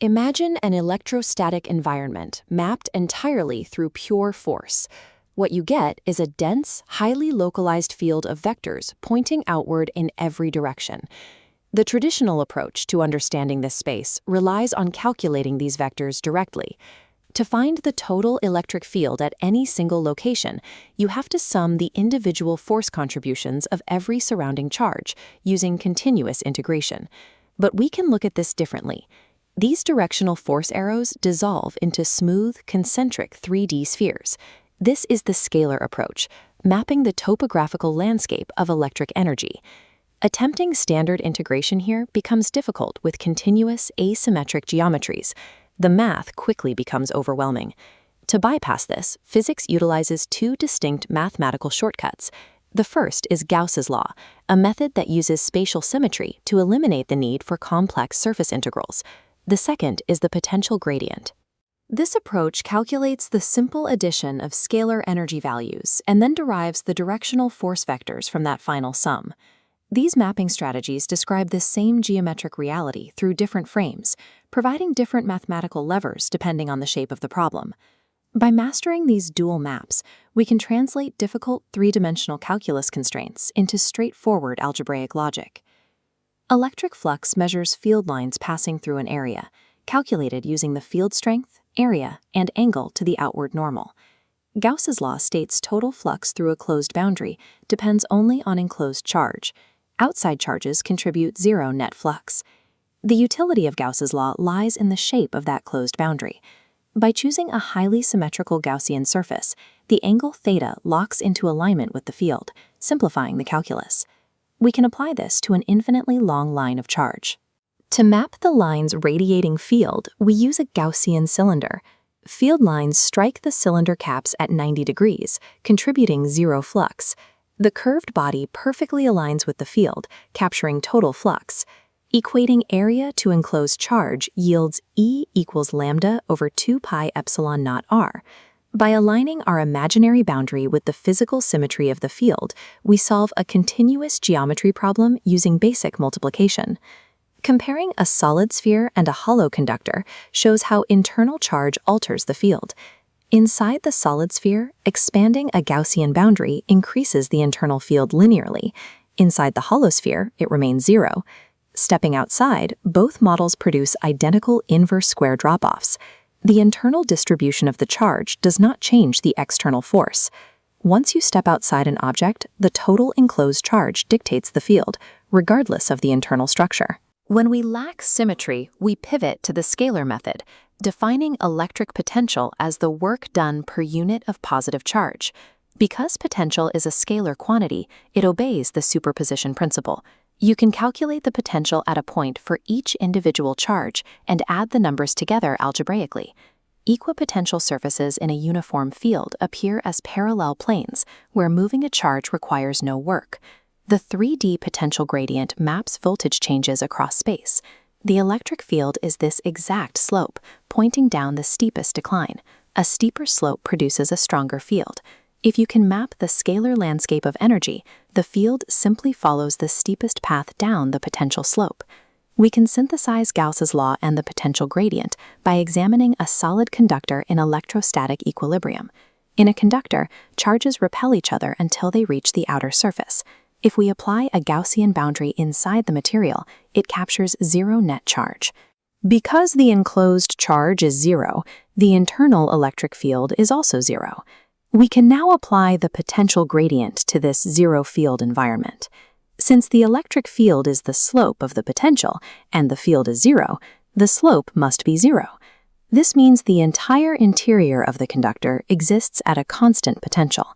Imagine an electrostatic environment mapped entirely through pure force. What you get is a dense, highly localized field of vectors pointing outward in every direction. The traditional approach to understanding this space relies on calculating these vectors directly. To find the total electric field at any single location, you have to sum the individual force contributions of every surrounding charge using continuous integration. But we can look at this differently. These directional force arrows dissolve into smooth, concentric 3D spheres. This is the scalar approach, mapping the topographical landscape of electric energy. Attempting standard integration here becomes difficult with continuous, asymmetric geometries. The math quickly becomes overwhelming. To bypass this, physics utilizes two distinct mathematical shortcuts. The first is Gauss's law, a method that uses spatial symmetry to eliminate the need for complex surface integrals. The second is the potential gradient. This approach calculates the simple addition of scalar energy values and then derives the directional force vectors from that final sum. These mapping strategies describe the same geometric reality through different frames, providing different mathematical levers depending on the shape of the problem. By mastering these dual maps, we can translate difficult three-dimensional calculus constraints into straightforward algebraic logic. Electric flux measures field lines passing through an area, calculated using the field strength, area, and angle to the outward normal. Gauss's law states total flux through a closed boundary depends only on enclosed charge. Outside charges contribute zero net flux. The utility of Gauss's law lies in the shape of that closed boundary. By choosing a highly symmetrical Gaussian surface, the angle theta locks into alignment with the field, simplifying the calculus. We can apply this to an infinitely long line of charge. To map the line's radiating field, we use a Gaussian cylinder. Field lines strike the cylinder caps at 90 degrees, contributing zero flux. The curved body perfectly aligns with the field, capturing total flux. Equating area to enclosed charge yields E equals lambda over 2 pi epsilon naught r. By aligning our imaginary boundary with the physical symmetry of the field, we solve a continuous geometry problem using basic multiplication. Comparing a solid sphere and a hollow conductor shows how internal charge alters the field. Inside the solid sphere, expanding a Gaussian boundary increases the internal field linearly. Inside the hollow sphere, it remains zero. Stepping outside, both models produce identical inverse square drop-offs. The internal distribution of the charge does not change the external force. Once you step outside an object, the total enclosed charge dictates the field, regardless of the internal structure. When we lack symmetry, we pivot to the scalar method, defining electric potential as the work done per unit of positive charge. Because potential is a scalar quantity, it obeys the superposition principle. You can calculate the potential at a point for each individual charge and add the numbers together algebraically. Equipotential surfaces in a uniform field appear as parallel planes, where moving a charge requires no work. The 3D potential gradient maps voltage changes across space. The electric field is this exact slope, pointing down the steepest decline. A steeper slope produces a stronger field. If you can map the scalar landscape of energy, the field simply follows the steepest path down the potential slope. We can synthesize Gauss's law and the potential gradient by examining a solid conductor in electrostatic equilibrium. In a conductor, charges repel each other until they reach the outer surface. If we apply a Gaussian boundary inside the material, it captures zero net charge. Because the enclosed charge is zero, the internal electric field is also zero. We can now apply the potential gradient to this zero field environment. Since the electric field is the slope of the potential and the field is zero, the slope must be zero. This means the entire interior of the conductor exists at a constant potential.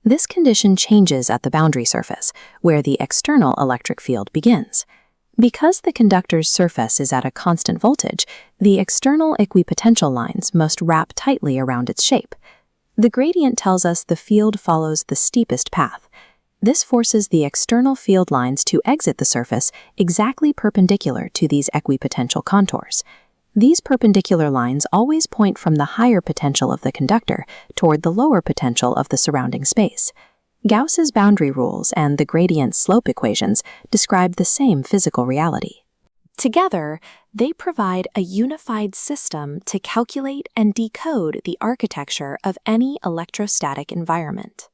This condition changes at the boundary surface, where the external electric field begins. Because the conductor's surface is at a constant voltage, the external equipotential lines must wrap tightly around its shape. The gradient tells us the field follows the steepest path. This forces the external field lines to exit the surface exactly perpendicular to these equipotential contours. These perpendicular lines always point from the higher potential of the conductor toward the lower potential of the surrounding space. Gauss's boundary rules and the gradient slope equations describe the same physical reality. Together, they provide a unified system to calculate and decode the architecture of any electrostatic environment.